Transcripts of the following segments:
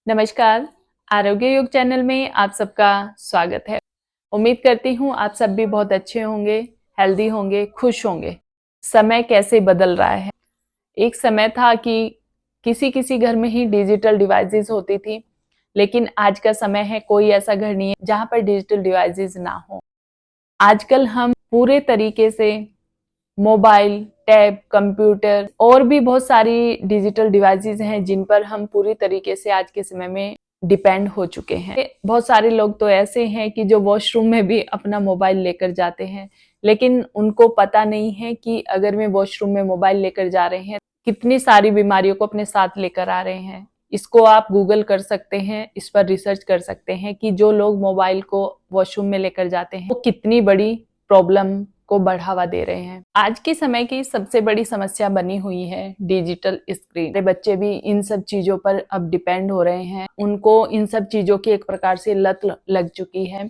नमस्कार। आरोग्य योग चैनल में आप सबका स्वागत है। उम्मीद करती हूँ आप सब भी बहुत अच्छे होंगे, हेल्दी होंगे, खुश होंगे। समय कैसे बदल रहा है। एक समय था कि किसी किसी घर में ही डिजिटल डिवाइसेस होती थी, लेकिन आज का समय है कोई ऐसा घर नहीं है जहाँ पर डिजिटल डिवाइसेस ना हो। आजकल हम पूरे तरीके से मोबाइल, टैब, कंप्यूटर और भी बहुत सारी डिजिटल डिवाइसेस हैं जिन पर हम पूरी तरीके से आज के समय में डिपेंड हो चुके हैं। बहुत सारे लोग तो ऐसे हैं कि जो वॉशरूम में भी अपना मोबाइल लेकर जाते हैं, लेकिन उनको पता नहीं है कि अगर मैं वॉशरूम में मोबाइल लेकर जा रहे हैं, कितनी सारी बीमारियों को अपने साथ लेकर आ रहे हैं। इसको आप गूगल कर सकते हैं, इस पर रिसर्च कर सकते हैं कि जो लोग मोबाइल को वॉशरूम में लेकर जाते हैं वो कितनी बड़ी प्रॉब्लम को बढ़ावा दे रहे हैं। आज के समय की सबसे बड़ी समस्या बनी हुई है डिजिटल स्क्रीन। बच्चे भी इन सब चीजों पर अब डिपेंड हो रहे हैं, उनको इन सब चीजों की एक प्रकार से लत लग चुकी है।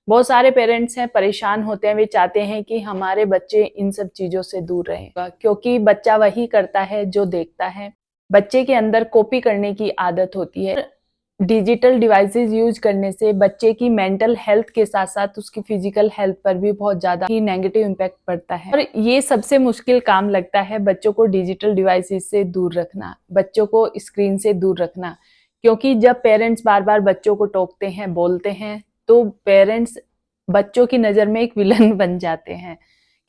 बहुत सारे पेरेंट्स हैं, परेशान होते हैं, वे चाहते हैं कि हमारे बच्चे इन सब चीजों से दूर रहें, क्योंकि बच्चा वही करता है जो देखता है। बच्चे के अंदर कॉपी करने की आदत होती है। डिजिटल डिवाइसेस यूज करने से बच्चे की मेंटल हेल्थ के साथ साथ उसकी फिजिकल हेल्थ पर भी बहुत ज्यादा ही नेगेटिव इम्पैक्ट पड़ता है। और ये सबसे मुश्किल काम लगता है बच्चों को डिजिटल डिवाइसेस से दूर रखना, बच्चों को स्क्रीन से दूर रखना। क्योंकि जब पेरेंट्स बार बार बच्चों को टोकते हैं, बोलते हैं, तो पेरेंट्स बच्चों की नजर में एक विलन बन जाते हैं,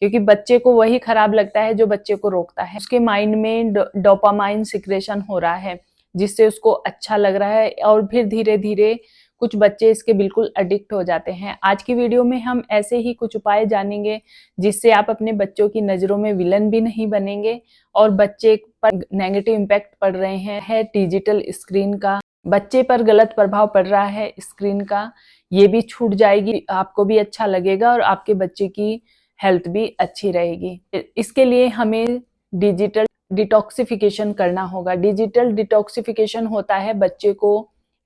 क्योंकि बच्चे को वही खराब लगता है जो बच्चे को रोकता है। उसके माइंड में डोपामाइन सिक्रेशन हो रहा है जिससे उसको अच्छा लग रहा है, और फिर धीरे धीरे कुछ बच्चे इसके बिल्कुल एडिक्ट हो जाते हैं। आज की वीडियो में हम ऐसे ही कुछ उपाय जानेंगे जिससे आप अपने बच्चों की नजरों में विलन भी नहीं बनेंगे और बच्चे पर नेगेटिव इम्पैक्ट पड़ रहे हैं डिजिटल स्क्रीन का, बच्चे पर गलत प्रभाव पड़ रहा है स्क्रीन का, ये भी छूट जाएगी, आपको भी अच्छा लगेगा और आपके बच्चे की हेल्थ भी अच्छी रहेगी। इसके लिए हमें डिजिटल डिटॉक्सिफिकेशन करना होगा। डिजिटल डिटॉक्सिफिकेशन होता है बच्चे को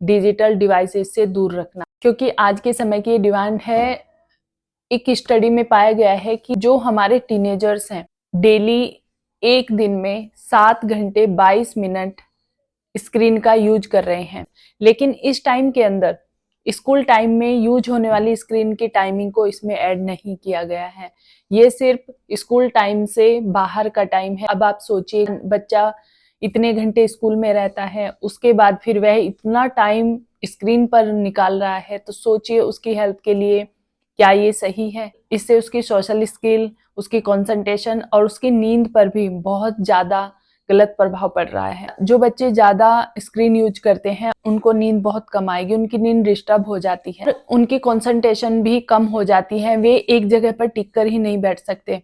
डिजिटल डिवाइसेस से दूर रखना, क्योंकि आज के समय की डिमांड है। एक स्टडी में पाया गया है कि जो हमारे टीनेजर्स हैं डेली एक दिन में 7 घंटे 22 मिनट स्क्रीन का यूज कर रहे हैं, लेकिन इस टाइम के अंदर स्कूल टाइम में यूज होने वाली स्क्रीन की टाइमिंग को इसमें ऐड नहीं किया गया है। ये सिर्फ स्कूल टाइम से बाहर का टाइम है। अब आप सोचिए, बच्चा इतने घंटे स्कूल में रहता है, उसके बाद फिर वह इतना टाइम स्क्रीन पर निकाल रहा है, तो सोचिए उसकी हेल्थ के लिए क्या ये सही है। इससे उसकी सोशल स्किल, उसकी कंसंट्रेशन और उसकी नींद पर भी बहुत ज्यादा गलत प्रभाव पड़ रहा है। जो बच्चे ज्यादा स्क्रीन यूज करते हैं उनको नींद बहुत कम आएगी, उनकी नींद डिस्टर्ब हो जाती है, उनकी कंसंट्रेशन भी कम हो जाती है, वे एक जगह पर टिक कर ही नहीं बैठ सकते,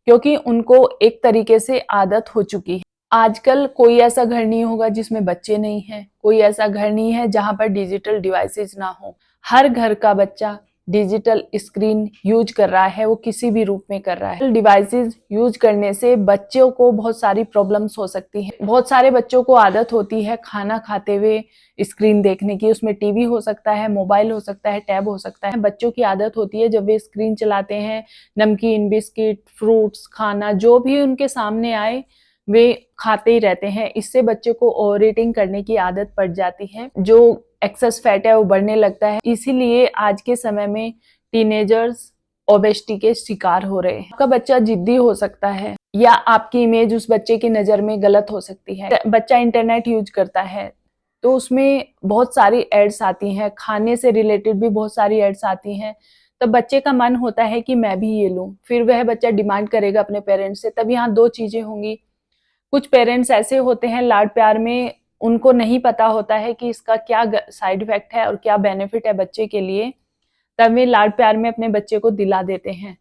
क्योंकि उनको एक तरीके से आदत हो चुकी है। आजकल कोई ऐसा घर नहीं होगा जिसमें बच्चे नहीं है, कोई ऐसा घर नहीं है जहां पर डिजिटल डिवाइसेस ना हो। हर घर का बच्चा डिजिटल स्क्रीन यूज कर रहा है, वो किसी भी रूप में कर रहा है। डिवाइसेस यूज करने से बच्चों को बहुत सारी प्रॉब्लम्स हो सकती हैं। बहुत सारे बच्चों को आदत होती है खाना खाते हुए स्क्रीन देखने की, उसमें टीवी हो सकता है, मोबाइल हो सकता है, टैब हो सकता है। बच्चों की आदत होती है जब वे स्क्रीन चलाते हैं, नमकीन, बिस्किट, फ्रूट्स, खाना जो भी उनके सामने आए वे खाते ही रहते हैं। इससे बच्चे को ओवर ईटिंग करने की आदत पड़ जाती है, जो एक्सेस फैट है वो बढ़ने लगता है। इसीलिए आज के समय में टीनेजर्स ओबेसिटी के शिकार हो रहे हैं। आपका बच्चा जिद्दी हो सकता है या आपकी इमेज उस बच्चे की नजर में गलत हो सकती है। बच्चा इंटरनेट यूज करता है तो उसमें बहुत सारी एड्स आती हैं, खाने से रिलेटेड भी बहुत सारी एड्स आती हैं, तो बच्चे का मन होता है कि मैं भी ये लूं, फिर वह बच्चा डिमांड करेगा अपने पेरेंट्स से। तब यहाँ दो चीजें होंगी। कुछ पेरेंट्स ऐसे होते हैं लाड प्यार में, उनको नहीं पता होता है कि इसका क्या साइड इफेक्ट है और क्या बेनिफिट है बच्चे के लिए, तब वे लाड प्यार में अपने बच्चे को दिला देते हैं।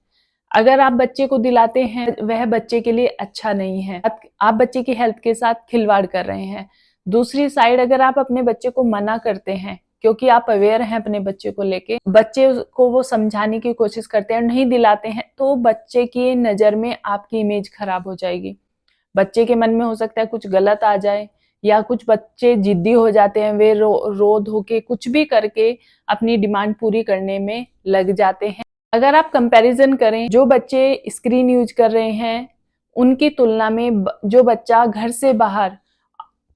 अगर आप बच्चे को दिलाते हैं वह बच्चे के लिए अच्छा नहीं है, आप बच्चे की हेल्थ के साथ खिलवाड़ कर रहे हैं। दूसरी साइड, अगर आप अपने बच्चे को मना करते हैं क्योंकि आप अवेयर हैं अपने बच्चे को लेके, बच्चे को वो समझाने की कोशिश करते हैं और नहीं दिलाते हैं, तो बच्चे की नजर में आपकी इमेज खराब हो जाएगी। बच्चे के मन में हो सकता है कुछ गलत आ जाए, या कुछ बच्चे जिद्दी हो जाते हैं, वे रो धो के कुछ भी करके अपनी डिमांड पूरी करने में लग जाते हैं। अगर आप कंपैरिजन करें, जो बच्चे स्क्रीन यूज कर रहे हैं उनकी तुलना में जो बच्चा घर से बाहर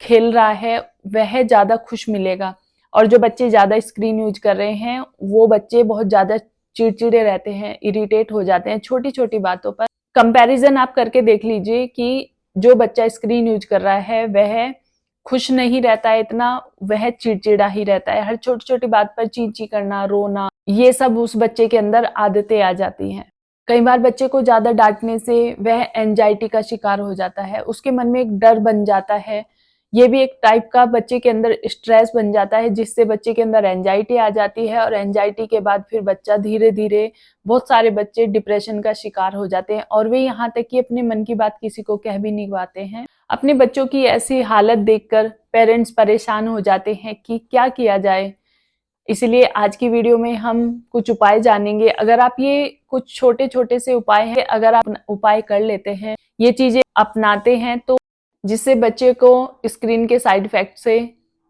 खेल रहा है वह ज्यादा खुश मिलेगा। और जो बच्चे ज्यादा स्क्रीन यूज कर रहे हैं वो बच्चे बहुत ज्यादा चिड़चिड़े रहते हैं, इरिटेट हो जाते हैं छोटी छोटी बातों पर। कंपैरिजन आप करके देख लीजिए कि जो बच्चा स्क्रीन यूज कर रहा है वह खुश नहीं रहता है इतना, वह चिड़चिड़ा ही रहता है। हर छोटी छोटी बात पर ची ची करना, रोना, ये सब उस बच्चे के अंदर आदतें आ जाती हैं। कई बार बच्चे को ज्यादा डांटने से वह एंजाइटी का शिकार हो जाता है, उसके मन में एक डर बन जाता है। ये भी एक टाइप का बच्चे के अंदर स्ट्रेस बन जाता है, जिससे बच्चे के अंदर एंजाइटी आ जाती है और एंजाइटी के बाद फिर बच्चा धीरे धीरे, बहुत सारे बच्चे डिप्रेशन का शिकार हो जाते हैं और वे यहाँ तक कि अपने मन की बात किसी को कह भी नहीं पाते हैं। अपने बच्चों की ऐसी हालत देखकर पेरेंट्स परेशान हो जाते हैं कि क्या किया जाए। इसलिए आज की वीडियो में हम कुछ उपाय जानेंगे। अगर आप ये कुछ छोटे छोटे से उपाय हैं, अगर आप उपाय कर लेते हैं, ये चीजें अपनाते हैं, तो जिससे बच्चे को स्क्रीन के साइड इफेक्ट से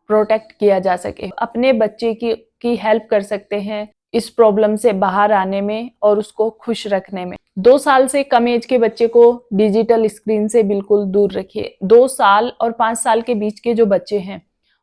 प्रोटेक्ट किया जा सके, अपने बच्चे की हेल्प कर सकते हैं इस प्रॉब्लम से बाहर आने में और उसको खुश रखने में। 2 साल से कम एज के बच्चे को डिजिटल स्क्रीन से बिल्कुल दूर रखिए। 2 साल और 5 साल के बीच के जो बच्चे हैं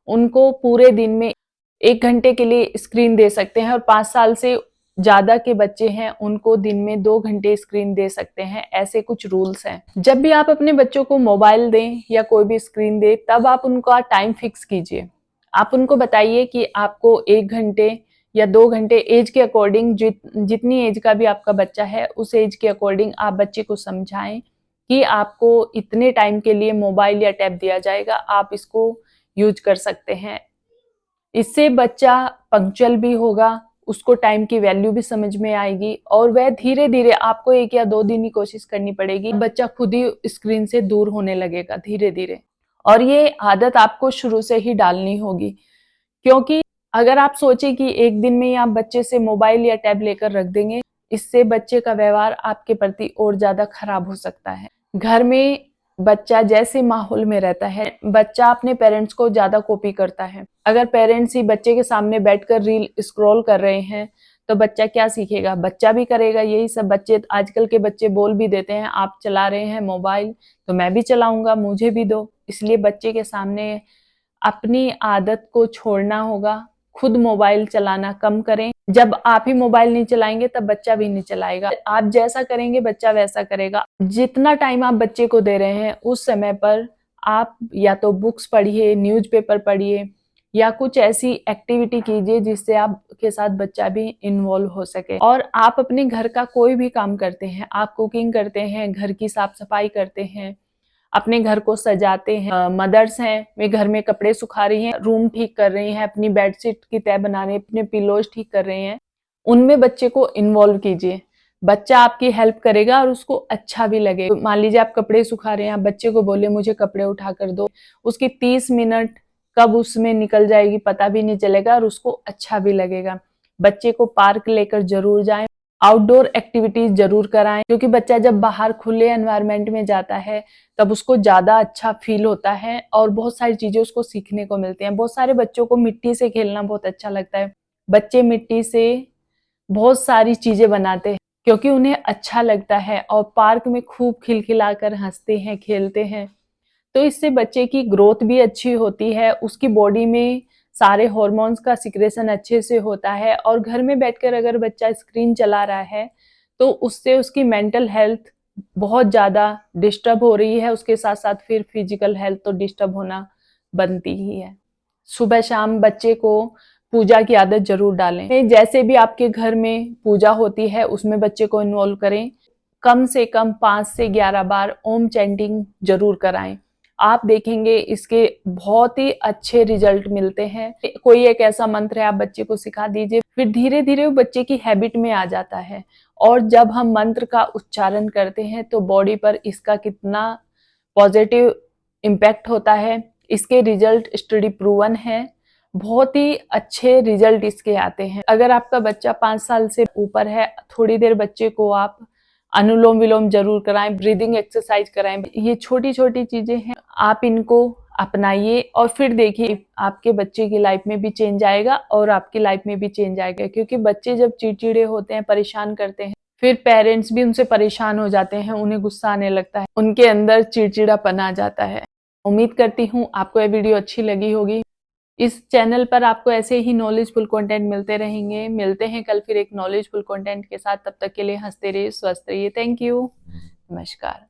उनको पूरे दिन में 1 घंटे के लिए स्क्रीन दे सकते हैं और 5 साल से ज्यादा के बच्चे हैं उनको दिन में 2 घंटे स्क्रीन दे सकते हैं। ऐसे कुछ रूल्स हैं। जब भी आप अपने बच्चों को मोबाइल दें या कोई भी स्क्रीन दें, तब आप उनका टाइम फिक्स कीजिए। आप उनको बताइए कि आपको 1 घंटे या 2 घंटे, एज के अकॉर्डिंग, जितनी एज का भी आपका बच्चा है उस एज के अकॉर्डिंग आप बच्चे को समझाएं कि आपको इतने टाइम के लिए मोबाइल या टैब दिया जाएगा, आप इसको यूज कर सकते हैं। इससे बच्चा पंक्चुअल भी होगा, उसको टाइम की वैल्यू भी समझ में आएगी और वह धीरे धीरे, आपको 1 या 2 दिन ही कोशिश करनी पड़ेगी, बच्चा खुद ही स्क्रीन से दूर होने लगेगा धीरे धीरे। और ये आदत आपको शुरू से ही डालनी होगी, क्योंकि अगर आप सोचें कि एक दिन में ही आप बच्चे से मोबाइल या टैब लेकर रख देंगे, इससे बच्चे का व्यवहार आपके प्रति और ज्यादा खराब हो सकता है। घर में बच्चा जैसे माहौल में रहता है, बच्चा अपने पेरेंट्स को ज्यादा कॉपी करता है। अगर पेरेंट्स ही बच्चे के सामने बैठकर रील स्क्रॉल कर रहे हैं तो बच्चा क्या सीखेगा? बच्चा भी करेगा यही सब। बच्चे, आजकल के बच्चे बोल भी देते हैं, आप चला रहे हैं मोबाइल तो मैं भी चलाऊंगा, मुझे भी दो। इसलिए बच्चे के सामने अपनी आदत को छोड़ना होगा, खुद मोबाइल चलाना कम करें। जब आप ही मोबाइल नहीं चलाएंगे तब बच्चा भी नहीं चलाएगा। आप जैसा करेंगे बच्चा वैसा करेगा। जितना टाइम आप बच्चे को दे रहे हैं उस समय पर आप या तो बुक्स पढ़िए, न्यूज़पेपर पढ़िए या कुछ ऐसी एक्टिविटी कीजिए जिससे आपके साथ बच्चा भी इन्वॉल्व हो सके। और आप अपने घर का कोई भी काम करते हैं, आप कुकिंग करते हैं, घर की साफ सफाई करते हैं, अपने घर को सजाते हैं, मदर्स हैं वे घर में कपड़े सुखा रही हैं, रूम ठीक कर रही हैं, अपनी बेडशीट की तह बना रही हैं, अपने पिलोज ठीक कर रही हैं, उनमें बच्चे को इन्वॉल्व कीजिए। बच्चा आपकी हेल्प करेगा और उसको अच्छा भी लगेगा। मान लीजिए आप कपड़े सुखा रहे हैं, आप बच्चे को बोले मुझे कपड़े उठा कर दो, उसकी 30 मिनट कब उसमें निकल जाएगी पता भी नहीं चलेगा और उसको अच्छा भी लगेगा। बच्चे को पार्क लेकर जरूर जाएं, आउटडोर एक्टिविटीज जरूर कराएं, क्योंकि बच्चा जब बाहर खुले एनवायरनमेंट में जाता है तब उसको ज्यादा अच्छा फील होता है और बहुत सारी चीजें उसको सीखने को मिलती हैं। बहुत सारे बच्चों को मिट्टी से खेलना बहुत अच्छा लगता है। बच्चे मिट्टी से बहुत सारी चीजें बनाते हैं क्योंकि उन्हें अच्छा लगता है और पार्क में खूब खिलखिलाकर हंसते हैं, खेलते हैं। तो इससे बच्चे की ग्रोथ भी अच्छी होती है, उसकी बॉडी में सारे हॉर्मोन्स का सिक्रेशन अच्छे से होता है। और घर में बैठकर अगर बच्चा स्क्रीन चला रहा है तो उससे उसकी मेंटल हेल्थ बहुत ज्यादा डिस्टर्ब हो रही है, उसके साथ साथ फिर फिजिकल हेल्थ तो डिस्टर्ब होना बनती ही है। सुबह शाम बच्चे को पूजा की आदत जरूर डालें। जैसे भी आपके घर में पूजा होती है उसमें बच्चे को इन्वॉल्व करें। कम से कम 5 से 11 बार ओम चैंटिंग जरूर कराएं। आप देखेंगे इसके बहुत ही अच्छे रिजल्ट मिलते हैं। कोई एक ऐसा मंत्र है आप बच्चे को सिखा दीजिए, फिर धीरे धीरे वो बच्चे की हैबिट में आ जाता है। और जब हम मंत्र का उच्चारण करते हैं तो बॉडी पर इसका कितना पॉजिटिव इम्पैक्ट होता है, इसके रिजल्ट स्टडी प्रूवन है। बहुत ही अच्छे रिजल्ट इसके आते हैं। अगर आपका बच्चा 5 साल से ऊपर है, थोड़ी देर बच्चे को आप अनुलोम विलोम जरूर कराएं, ब्रीदिंग एक्सरसाइज कराएं। ये छोटी छोटी चीजें हैं, आप इनको अपनाइए और फिर देखिए आपके बच्चे की लाइफ में भी चेंज आएगा और आपकी लाइफ में भी चेंज आएगा। क्योंकि बच्चे जब चिड़चिड़े होते हैं, परेशान करते हैं, फिर पेरेंट्स भी उनसे परेशान हो जाते हैं, उन्हें गुस्सा आने लगता है, उनके अंदर चिड़चिड़ापन आ जाता है। उम्मीद करती हूँ आपको ये वीडियो अच्छी लगी होगी। इस चैनल पर आपको ऐसे ही नॉलेजफुल कंटेंट मिलते रहेंगे। मिलते हैं कल फिर एक नॉलेजफुल कंटेंट के साथ। तब तक के लिए हंसते रहिए, स्वस्थ रहिए। Thank you. नमस्कार।